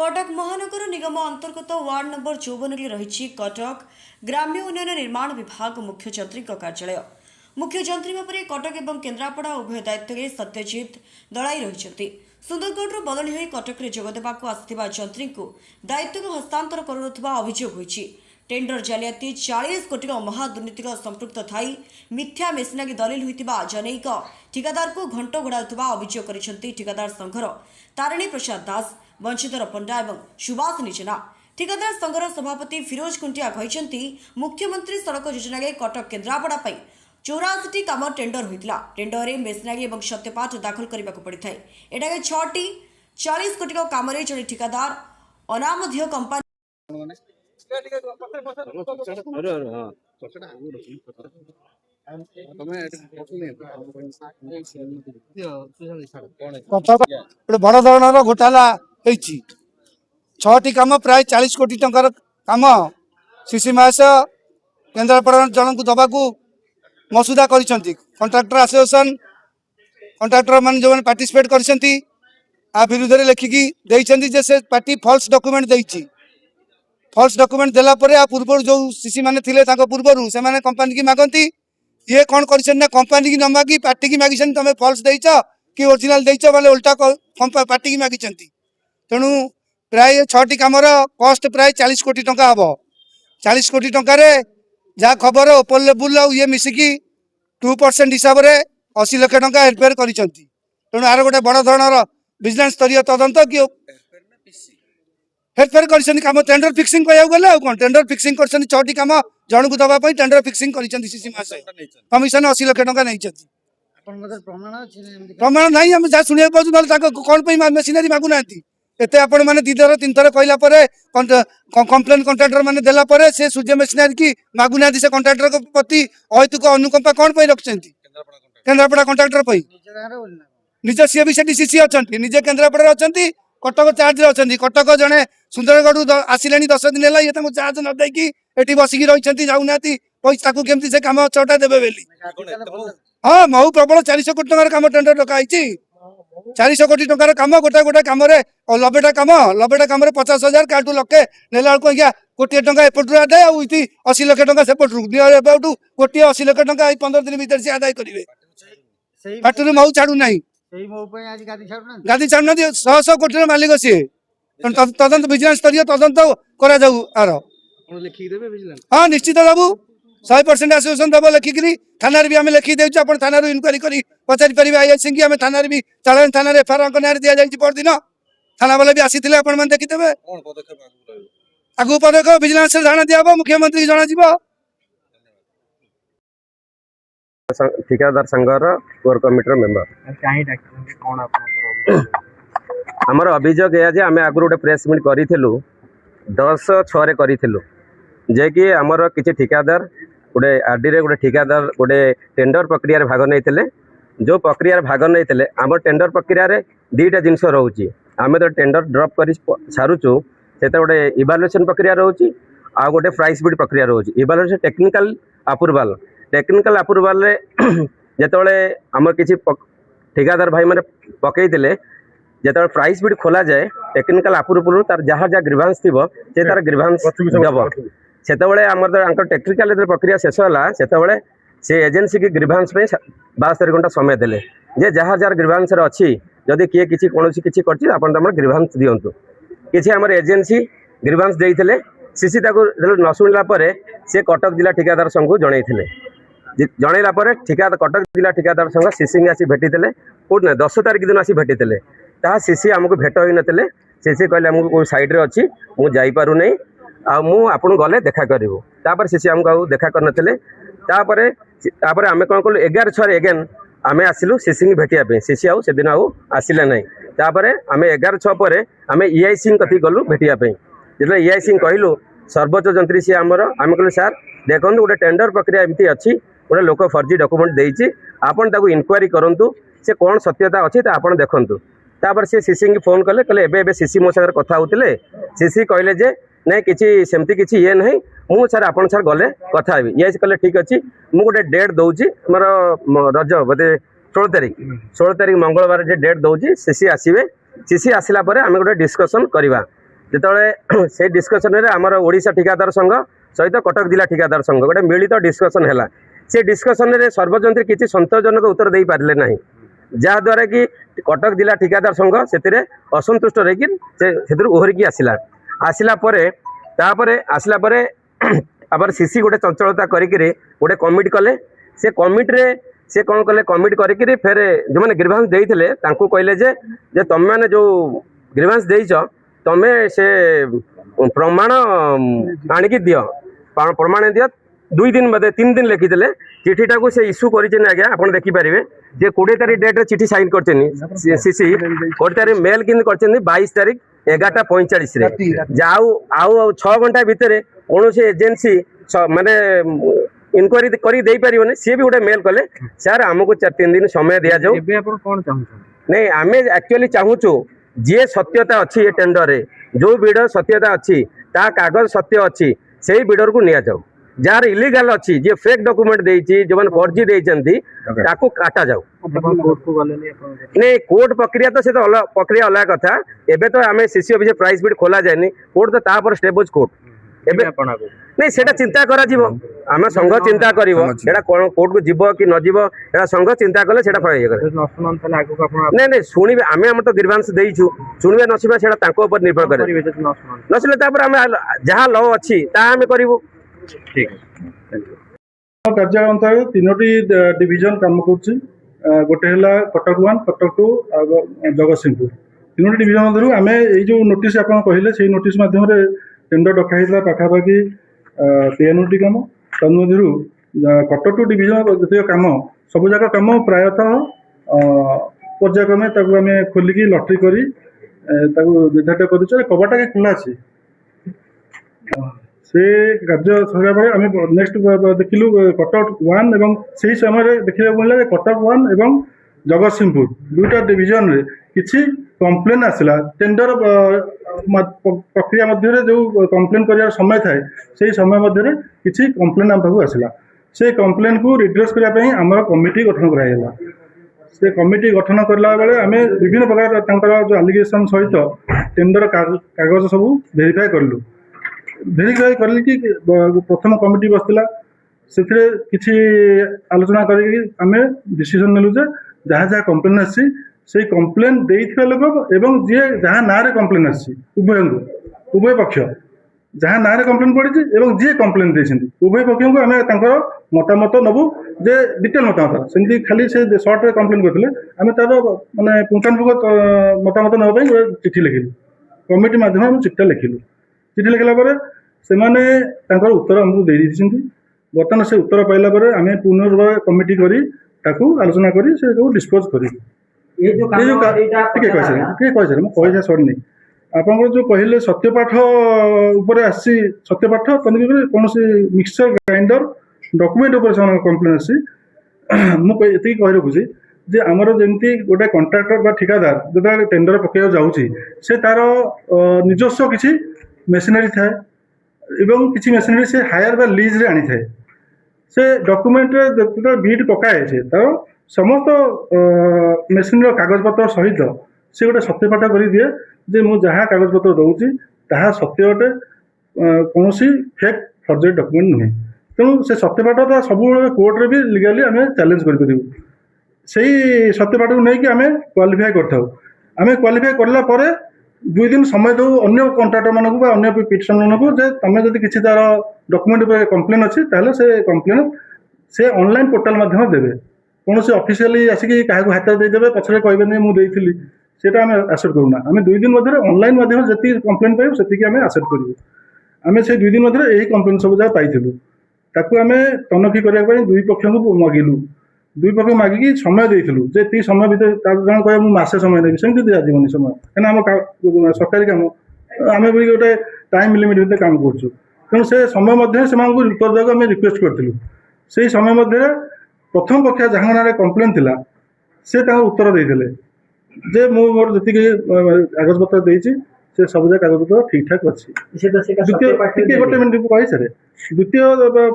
कटक महानगर निगम अंतर्गत ward number 54 रही कटक ग्राम्य उन्नयन निर्माण विभाग मुख्य जंत्री कार्यालय। मुख्य जंत्री भाव में कटक और केन्द्रापड़ा उभय दायित्व में सत्यजित दलाई रही सुंदरगढ़ बदली हो कटक जोगदेवा आसथिबा जंत्री को दायित्व हस्तांतर करुवा अभियोग होईछि। टेंडर जालियाती 40 कोटी महादुर्नीति संपृक्त थाई मिथ्या मेसिनागी दलिल होइतिबा जनैक ठिकादार को घंट घोड़ाउथिबा अभियोग करिसेंति ठिकादार संघर तारिणी प्रसाद दास, वंशीधर पंडा और सुभाष निजेना। ठिकादार संघर सभापति फिरोज खुंटिया कहते मुख्यमंत्री सड़क योजना कटक केन्द्रापड़ा 84 काम टेंडर होता। टेंडर में मेसिनारी और सत्यपाठ दाखल करने को पड़ता है। एटाके 6टी 40 कोटी काम जड़े ठिकादार अनामधेय कंपानी बड़ धरण घोटाला 6टी काम प्राय 40 कोटी टंकार काम सीसी मास केन्द्रापड़ा जन को दबा मसुदा कर कंट्राक्टर एसोसिएशन कंट्राक्टर मान जो पार्टिसिपेट कर विरुद्ध में लिखिकी जे से पार्टी फॉल्स डॉक्यूमेंट देती। फॉल्स डॉक्यूमेंट देला परे आ पूर्व जो सीसी माने थिले ताको पूर्व से माने कंपनी की मागंती ये कौन कर कंपनी की न मागी पार्टी की मागी तुम फॉल्स देच कि ओरिजिनल देच बोले उल्टा पार्टी की मागी। तेणु प्राय 6टी कामर कॉस्ट प्राय 40 कोटी टंका हम। 40 कोटी टंकार जहाँ खबर ओपर लेवुल ये मिसिकी 2% हिसाब से 80 लाख टंका हेरफेर कर। तेणु आर गोटे बड़ धरण बिजनेस स्तरीय तदंत कि हेरफेर कर काम टेंडर फिक्सिंग कह गले कौन टेंडर फिक्सिंग कर 6टी काम जन को दवाई टेंडर फिक्सिंग कर कमिशन 80 लाख टंका नहीं प्रमाण नहीं आम जहाँ शुणा पाचु कौन मेसिनारी मागुना एत आपण मैंने 2 थर 3 थर कहला कंप्लेन कंट्राक्टर मैंने देला से सूर्य मेसिनारी की मागुना से कंट्राक्टर प्रति अहैतुक अनुकंपा कौन रखिंट केन्द्रापड़ा कंट्राक्टर निज सी भी सीसी अच्छा निजे केन्द्रापड़ा अच्छा कटक चार्ज अच्छा कटक जड़े सुंदरगढ़ आसिले 10 दिन है ये चार्ज न देकी ये बसिकी रही जाऊना पैसा केमती से कम 6टा देवे बेली। हाँ महू प्रबल 400 कोटी टकर कम टेंडर डकाई 400 कोटी टकर कम गोटे गोटे कम 90टा कम 50,000 काटू लक्षे नेला बेलू कोटी टंका एपटू आदाय 80 लाख टंका सेपटू कोटी 80 लाख टंका 15 दिन भर से आदाय करेंगे। पार्टी महू छाड़ू ना गादी छाड़ना 100 कोटी मालिक सी तदंत विजिलेंस स्तरीय तदंत करा आर हाँ निश्चित बाबू 100% एसोसिएशन दब लिखिकी थाना भी आम लिखी देचु आप थाना इनक्वारी कर पचारि पारे आईएस की आम थाना भी चालान थाना एफआईआर ना दि जाए परदिन थाना वाले भी आसी आपने देखिथे आगु पदक विजिलेंस जाना दिया मुख्यमंत्री जन ठिकादार संघर कोर कमिटर मेंबर आमर अभियोग है आम आगु गोटे प्रेस मीट करूँ 10/6 करूँ जे कि आमर किसी ठिकादार गोटे आरडी रे गोटे ठिकादार गोटे टेंडर प्रक्रिया भाग नहीं जो प्रक्रिया भाग नहीं आम टेंडर प्रक्रिया रे 2टा जिनस रोचे आम तो टेंडर ड्रॉप कर सारूँ से गोटे इवालुएसन प्रक्रिया रोचे आ गोटे प्राइस बिड प्रक्रिया रोचे इवालुएसन टेक्निकल अप्रूवाल जिते आम किसी ठिकादार भाई मैंने पकई जो प्राइस बिड खोल जाए टेक्निकल अप्रूवाल तार जहाँ जहाँ ग्रीभांस थी से तार ग्रीभांस दब से टेक्निकल प्रक्रिया शेष है से एजेंसी की ग्रीभांस 72 घंटा समय देले जे जहाँ जार ग्रीभांस अच्छी जदि किए किसी कौन किसी कर ग्रीभांस दिंतु किसी आम एजेंसी ग्रीभांस देते सीसी न शुणिला से कटक जिला ठिकादार संघ को जनइला कटक जिला ठिकादार संघ सीसी आसी भेटी कौट ना 10 तारिख दिन आसी भेटी सीसी आमको भेट हो नथिले सीसी कहले आमको कोई साइड रे अच्छी मुझे नहीं आपन गले देखा करूँ तापर सीसी आमको देखा करनथिले तापर आम कौन कलु 11/6 एगेन आम आसिलु सीसी भेटिया सीसी आउ से दिन आउ आसिले नहीं तापर आम 11/6 पर आम ईआईसी कथी गलु भेटिया जो ईआईसी कहलु सर्वोच्च जंत्री सी आमर आम कहलु सार देखो गोटे टेंडर प्रक्रिया एमती अच्छी गोटे लोक फर्जी डॉक्यूमेंट देछि आपन ताकू इनक्वारी करंतु से कौन सत्यता अच्छी आपन देखंतु तापर से सीसी की फोन कले कहले सीसी मो सागर कथा होतिले सीसी कहले जे नहीं किसी सेमती किसी ये नहीं मु सर आपन सर गले कथा हेबी ये कहले ठीक अच्छी मु गोटे डेट दौची मोर रज बोधे 16 तारिख मंगलवार जे डेट दौची सीसी आसवे सीसी आसला आम गोटे डिस्कसन करवा ଯେତେବେଳେ ସେ ଡିସ୍କସନରେ ଆମର ଓଡ଼ିଶା ଠିକାଦାର ସଂଘ ସହିତ କଟକ ଜିଲ୍ଲା ଠିକାଦାର ସଂଘ ଗୋଟେ ମିଳିତ ଡିସ୍କସନ୍ ହେଲା। ସେ ଡିସ୍କସନରେ ସର୍ବଯନ୍ତ୍ରୀ କିଛି ସନ୍ତୋଷଜନକ ଉତ୍ତର ଦେଇପାରିଲେ ନାହିଁ, ଯାହାଦ୍ୱାରା କି କଟକ ଜିଲ୍ଲା ଠିକାଦାର ସଂଘ ସେଥିରେ ଅସନ୍ତୁଷ୍ଟ ରହିକି ସେଥିରୁ ଓହରିକି ଆସିଲା ପରେ ଆମର ସିସି ଗୋଟେ ଚଞ୍ଚଳତା କରିକିରି ଗୋଟେ କମିଟି କଲେ। ସେ କମିଟିରେ ସେ କ'ଣ କଲେ, କମିଟି କରିକିରି ଫେରେ ଯେଉଁମାନେ ଗ୍ରିଭାନ୍ସ ଦେଇଥିଲେ ତାଙ୍କୁ କହିଲେ ଯେ ତମେମାନେ ଯେଉଁ ଗ୍ରିଭାନ୍ସ ଦେଇଛ ତମେ ସେ ପ୍ରମାଣ ଆଣିକି ଦିଅ, ପ୍ରମାଣ ଦିଅ। 2 ଦିନ ବୋଧେ 3 ଦିନ ଲେଖିଥିଲେ। ଚିଠିଟାକୁ ସେ ଇସ୍ୟୁ କରିଛନ୍ତି ଆଜ୍ଞା, ଆପଣ ଦେଖିପାରିବେ ଯେ 20 ତାରିଖ ଡେଟ୍ରେ ଚିଠି ସାଇନ୍ କରିଛନ୍ତି ସିସି, 20 ତାରିଖ ମେଲ୍ କିନ୍ତୁ କରିଛନ୍ତି 22 ତାରିଖ 11:45ରେ। ଯେ ଆଉ 6 ଘଣ୍ଟା ଭିତରେ କୌଣସି ଏଜେନ୍ସି ମାନେ ଇନକ୍ୱାରି କରି ଦେଇପାରିବନି। ସିଏ ବି ଗୋଟେ ମେଲ୍ କଲେ, ସାର୍ ଆମକୁ 3 ଦିନ ସମୟ ଦିଆଯାଉ। ଏବେ ଆପଣ କ'ଣ ଚାହୁଁଛନ୍ତି? ନାଇଁ, ଆମେ ଆକ୍ଚୁଆଲି ଚାହୁଁଛୁ ଯିଏ ସତ୍ୟତା ଅଛି ଏ ଟେଣ୍ଡରରେ, ଯେଉଁ ବିଡର ସତ୍ୟତା ଅଛି, ତା କାଗଜ ସତ୍ୟ ଅଛି, ସେଇ ବିଡରକୁ ନିଆଯାଉ। ଯାହାର ଇଲିଗାଲ ଅଛି, ଯିଏ ଫେକ୍ ଡକୁମେଣ୍ଟ ଦେଇଛି, ଯେଉଁମାନେ ଫର୍ଜି ଦେଇଛନ୍ତି, ତାକୁ କାଟାଯାଉ। ନାଇଁ, କୋର୍ଟ ପ୍ରକ୍ରିୟା ତ ସେ ତ ପ୍ରକ୍ରିୟା ଅଲଗା କଥା। ଏବେ ତ ଆମେ ସିସି ଅଫିସ ପ୍ରାଇସ୍ ବିଡ୍ ଖୋଲା ଯାଏନି, କୋର୍ଟ ତ ତାପରେ ଷ୍ଟେପ୍ ଅଛି କୋର୍ଟ। ଏବେ ନାଇଁ, ସେଟା ଚିନ୍ତା କରାଯିବ, ଆମ ସଂଘ ଚିନ୍ତା କରିବ ଏଟା କଣ କୋର୍ଟକୁ ଯିବ କି ନ ଯିବ, ଏଟା ସଂଘ ଚିନ୍ତା କଲେ ସେଟା ଇଏ କରିବ। ନାଇଁ, ଶୁଣିବେ, ଆମେ ଆମର ତ ଗ୍ରିଭାନ୍ସ ଦେଇଛୁ, ଶୁଣିବେ ନ ଶୁଣିବେ ସେଟା ତାଙ୍କ ଉପରେ ନିର୍ଭର କରେ। ନ ଶୁଣିଲେ ତାପରେ ଆମେ ଯାହା ଲ ଅଛି ତାହା ଆମେ କରିବୁ। କାର୍ଯ୍ୟାଳୟ ଅନ୍ତର୍ଗତ 3ଟି ଡିଭିଜନ କାମ କରୁଛି। ଗୋଟେ ହେଲା କଟକ 1, କଟକ 2 ଆଉ ଜଗତସିଂହପୁର। 3ଟି ଡିଭିଜନ ମଧ୍ୟରୁ ଆମେ ଏଇ ଯେଉଁ ନୋଟିସ୍ ଆପଣ କହିଲେ ସେଇ ନୋଟିସ୍ ମାଧ୍ୟମରେ ଟେଣ୍ଡର ଡକା ହେଇଥିଲା ପାଖାପାଖି 93ଟି କାମ। ତନ୍ମଧ୍ୟରୁ କଟକ 2 ଡିଭିଜନ ଯେତିକ କାମ ସବୁଯାକ କାମ ପ୍ରାୟତଃ ପର୍ଯ୍ୟାୟକ୍ରମେ ତାକୁ ଆମେ ଖୋଲିକି ଲଟେରୀ କରି ତାକୁ ନିର୍ଦ୍ଧାରିତ କରିଛୁ। କବାଟ ଖୋଲା ଅଛି। ସେ କାର୍ଯ୍ୟ ସରିଲା ପରେ ଆମେ ନେକ୍ସଟ ଦେଖିଲୁ କଟକ 1 ଏବଂ ସେହି ସମୟରେ ଦେଖିବାକୁ ମିଳିଲା ଯେ କଟକ 1 ଏବଂ ଜଗତସିଂହପୁର 2ଟା ଡିଭିଜନରେ କିଛି କମ୍ପ୍ଲେନ୍ ଆସିଲା। ଟେଣ୍ଡର ପ୍ରକ୍ରିୟା ମଧ୍ୟରେ ଯେଉଁ କମ୍ପ୍ଲେନ୍ କରିବାର ସମୟ ଥାଏ ସେହି ସମୟ ମଧ୍ୟରେ କିଛି କମ୍ପ୍ଲେନ୍ ଆମ ପାଖକୁ ଆସିଲା। ସେ କମ୍ପ୍ଲେନ୍କୁ ରିଡ୍ରେସ୍ କରିବା ପାଇଁ ଆମର କମିଟି ଗଠନ କରାଯାଇଥିଲା। ସେ କମିଟି ଗଠନ କଲା ବେଳେ ଆମେ ବିଭିନ୍ନ ପ୍ରକାର ତାଙ୍କର ଯେଉଁ ଆଲିଗେସନ୍ ସହିତ ଟେଣ୍ଡର କାଗଜ ସବୁ ଭେରିଫାଏ କଲୁ। ଭେରିଫାଏ କଲି କି ପ୍ରଥମ କମିଟି ବସିଥିଲା, ସେଥିରେ କିଛି ଆଲୋଚନା କରିକି ଆମେ ଡିସିସନ୍ ନେଲୁ ଯେ ଯାହା ଯାହା କମ୍ପ୍ଲେନ୍ ଆସିଛି ସେଇ କମ୍ପ୍ଲେନ୍ ଦେଇଥିବା ଲୋକ ଏବଂ ଯିଏ ଯାହା ନାଁରେ କମ୍ପ୍ଲେନ୍ ଆସିଛି ଉଭୟ ପକ୍ଷ ଯାହା ନାଁରେ କମ୍ପ୍ଲେନ୍ ପଡ଼ିଛି ଏବଂ ଯିଏ କମ୍ପ୍ଲେନ୍ ଦେଇଛନ୍ତି ଉଭୟ ପକ୍ଷଙ୍କୁ ଆମେ ତାଙ୍କର ମତାମତ ନେବୁ, ଯେ ଡିଟେଲ୍ ମତାମତ। ସେମିତି ଖାଲି ସେ ସର୍ଟରେ କମ୍ପ୍ଲେନ୍ କରିଥିଲେ, ଆମେ ତାର ମାନେ ପୁଙ୍ଖାନୁପୁଙ୍ଖ ମତାମତ ନେବା ପାଇଁ ଗୋଟେ ଚିଠି ଲେଖିଲୁ। କମିଟି ମାଧ୍ୟମରେ ଆମେ ଚିଠିଟା ଲେଖିଲୁ। ଚିଠି ଲେଖିଲା ପରେ ସେମାନେ ତାଙ୍କର ଉତ୍ତର ଆମକୁ ଦେଇ ଦେଇଛନ୍ତି। ବର୍ତ୍ତମାନ ସେ ଉତ୍ତର ପାଇଲା ପରେ ଆମେ ପୁନର୍ବାର କମିଟି କରି ତାକୁ ଆଲୋଚନା କରି ସେଟାକୁ ଡିସ୍ପୋଜ୍ କରିବୁ। ଟିକେ କହିସାରେ ମୁଁ କହିସା ସରିନି। ଆପଣଙ୍କର ଯେଉଁ କହିଲେ ସତ୍ୟପାଠ ଉପରେ ଆସିଛି, ସତ୍ୟପାଠ କୌଣସି ମିକ୍ସଚର ଗ୍ରାଇଣ୍ଡର ଡକୁମେଣ୍ଟ ଉପରେ ସେମାନଙ୍କ କମ୍ପ୍ଲେନ୍ ଆସିଛି। ମୁଁ ଏତିକି କହି ରଖୁଛି ଯେ ଆମର ଯେମିତି ଗୋଟେ କଣ୍ଟ୍ରାକ୍ଟର ବା ଠିକାଦାର ଯେତେବେଳେ ଟେଣ୍ଡର ପକାଇବାକୁ ଯାଉଛି, ସେ ତାର ନିଜସ୍ୱ କିଛି ମେସିନାରୀ ଥାଏ ଏବଂ କିଛି ମେସିନାରୀ ସେ ହାୟାର ବା ଲିଜ୍ରେ ଆଣିଥାଏ। ସେ ଡକୁମେଣ୍ଟରେ ଯେତେବେଳେ ବିଟ୍ ପକାଏ ସେ ତାର ସମସ୍ତ ମେସିନ୍ର କାଗଜପତ୍ର ସହିତ ସେ ଗୋଟେ ସତ୍ୟପାଠ କରିଦିଏ ଯେ ମୁଁ ଯାହା କାଗଜପତ୍ର ଦେଉଛି ତାହା ସତ୍ୟ ଅଟେ, କୌଣସି ଫେକ୍ ଫର୍ଜରୀ ଡକୁମେଣ୍ଟ ନୁହେଁ। ତେଣୁ ସେ ସତ୍ୟପାଠଟା ସବୁବେଳେ କୋର୍ଟରେ ବି ଲିଗାଲି ଆମେ ଚ୍ୟାଲେଞ୍ଜ କରିପାରିବୁ। ସେଇ ସତ୍ୟପାଠକୁ ନେଇକି ଆମେ କ୍ୱାଲିଫାଏ କରିଥାଉ। ଆମେ କ୍ୱାଲିଫାଏ କଲା ପରେ 2 ଦିନ ସମୟ ଦେଉ ଅନ୍ୟ କଣ୍ଟ୍ରାକ୍ଟରମାନଙ୍କୁ ବା ଅନ୍ୟ ପିଟିସନରମାନଙ୍କୁ ଯେ ତୁମେ ଯଦି କିଛି ତାର ଡକୁମେଣ୍ଟ ଉପରେ କମ୍ପ୍ଲେନ୍ ଅଛି ତାହେଲେ ସେ କମ୍ପ୍ଲେନ୍ ସେ ଅନଲାଇନ୍ ପୋର୍ଟାଲ ମାଧ୍ୟମରେ ଦେବେ। କୌଣସି ଅଫିସିଆଲି ଆସିକି କାହାକୁ ହାତରେ ଦେଇଦେବେ ପଛରେ କହିବେନି ମୁଁ ଦେଇଥିଲି, ସେଇଟା ଆମେ ଆକ୍ସେପ୍ଟ କରୁନା। ଆମେ 2 ଦିନ ମଧ୍ୟରେ ଅନଲାଇନ୍ ମାଧ୍ୟମରେ ଯେତିକି କମ୍ପ୍ଲେନ୍ ପାଇବୁ ସେତିକି ଆମେ ଆକ୍ସେପ୍ଟ କରିବୁ। ଆମେ ସେଇ 2 ଦିନ ମଧ୍ୟରେ ଏହି କମ୍ପ୍ଲେନ୍ ସବୁ ଯାକ ପାଇଥିଲୁ। ତାକୁ ଆମେ ତନଖି କରିବା ପାଇଁ 2 ପକ୍ଷଙ୍କୁ ମାଗିଲୁ। 2 ପକ୍ଷ ମାଗିକି ସମୟ ଦେଇଥିଲୁ ଯେ ଏତିକି ସମୟ ଭିତରେ ତାକୁ ଜଣେ କହିବ ମୁଁ ମାସେ ସମୟ ଦେବି, ସେମିତି ଦିଆଯିବନି ସମୟ। କାହିଁକିନା ଆମ ସରକାରୀ କାମ ଆମେ ବି ଗୋଟେ ଟାଇମ୍ ଲିମିଟ୍ ଭିତରେ କାମ କରୁଛୁ। ତେଣୁ ସେ ସମୟ ମଧ୍ୟରେ ସେମାନଙ୍କୁ ଉତ୍ତର ଦେବାକୁ ଆମେ ରିକ୍ୱେଷ୍ଟ କରିଥିଲୁ। ସେଇ ସମୟ ମଧ୍ୟରେ ପ୍ରଥମ ପକ୍ଷ ଯାହାଙ୍କ ନାଁରେ କମ୍ପ୍ଲେନ୍ ଥିଲା ସେ ତାଙ୍କର ଉତ୍ତର ଦେଇଥିଲେ ଯେ ମୁଁ ମୋର ଯେତିକି କାଗଜପତ୍ର ଦେଇଛି ସେ ସବୁଯାକ କାଗଜପତ୍ର ଠିକ୍ ଠାକ୍ ଅଛି। ଟିକେ ଗୋଟେ ମିନିଟ୍ କହିସାରେ। ଦ୍ୱିତୀୟ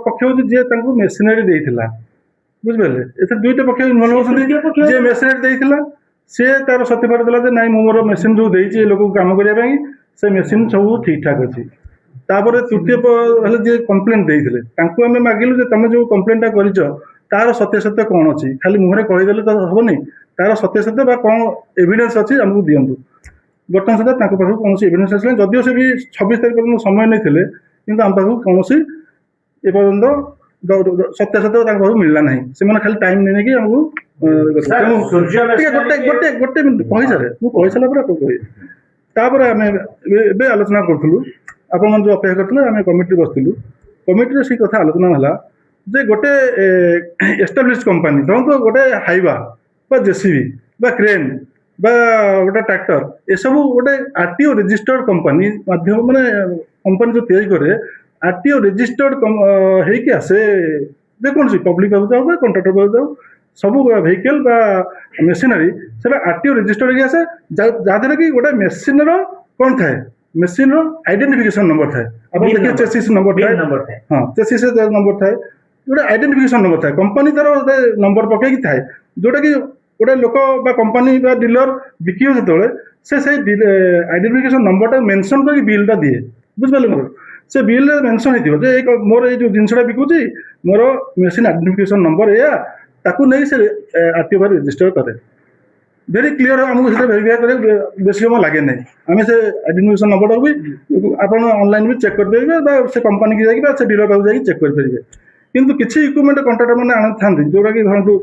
ପକ୍ଷ ହେଉଛି ଯିଏ ତାଙ୍କୁ ମେସିନାରୀ ଦେଇଥିଲା, ବୁଝିପାରିଲେ। ଏଥିରେ 2ଟା ପକ୍ଷ ଇନଭଲ୍ଭ ହେଉଛନ୍ତି। ଯିଏ ମେସିନାରୀ ଦେଇଥିଲା ସେ ତାର ସତ୍ୟପାଠ ଦେଲା ଯେ ନାଇଁ ମୁଁ ମୋର ମେସିନ୍ ଯେଉଁ ଦେଇଛି ଏ ଲୋକକୁ କାମ କରିବା ପାଇଁ से मेसीन सब ठीक ठाक अच्छी तापर तृतीय हेल्ले जी कम्प्लेन देते आम मागिलु तुम जो कम्प्लेनटा कर तार सत्यासत्य कौन अच्छी खाली मुहरे कहीदेले तो हेनी तार सत्यासत्य कौन एविडेंस अच्छी आमको दिंतु बर्तमान सुधा पाखक कौन एविडेंस आसा जदिव से भी 26 तारीख पर्यटन समय नहीं कि आम पाखक कौन एपर्यंत सत्यासत्य पाखक मिलला ना से खाली टाइम नहीं कि आमको गोटे गोटे मिनट कही सारे मुझे सारा पर तापर आम ए आलोचना करूँ आपण जो अपेक्षा करते आम कमिटी बसलु कमिटी से कथा आलोचना है जे गोटे एस्टाब्लिश कंपनी धरत गोटे हाइवा बा जेसीबी बा क्रेन बा गोटे ट्रैक्टर ये सब गोटे आरटीओ रजिस्टर्ड कंपनी माध्यम माने कंपनी जो तैयारी करे आरटीओ रजिस्टर्ड होइके आसे जेकोसी पब्लिक पाक जाऊ कंट्राक्टर पाक जाऊ सब वेहिकल बा मेसिनरी से आरटीओ रजिस्टर्ड आसे जहाँ कि गोटे मेसीन कौन थाए मेसीन आइडेंटिफिकेशन नंबर थाए आप देखिए चेसिस नंबर थाए हाँ चेसिस नंबर थाए गोटे आइडेंटिफिकेशन नंबर थाए कंपनी तार गोटे नंबर पकई थाए जोटा कि गोटे लोक बा कंपनी बा डीलर बिकिब जो से आइडेंटिफिकेशन नंबर मेंशन करके बिलटा दिए बुझिपारे मोर से बिल मेंशन होती मोर ये जिनसा बिकुची मोर मेसीन आइडेंटिफिकेशन नंबर या ताकू नहीं से आरटीओ बार रजिस्टर करे वेरी क्लीयर आमको से वेरीफाई करे बेस समय लगे ना आम से आइडेंटिफिकेशन नंबर भी आप ऑनलाइन भी चेक करेंगे से कंपनी की जाकि से डीलर पाक जाकि चेक करेंगे किंतु किसी इक्विपमेंट कंट्राक्टर मैंने आनी था जोटा कि धरतु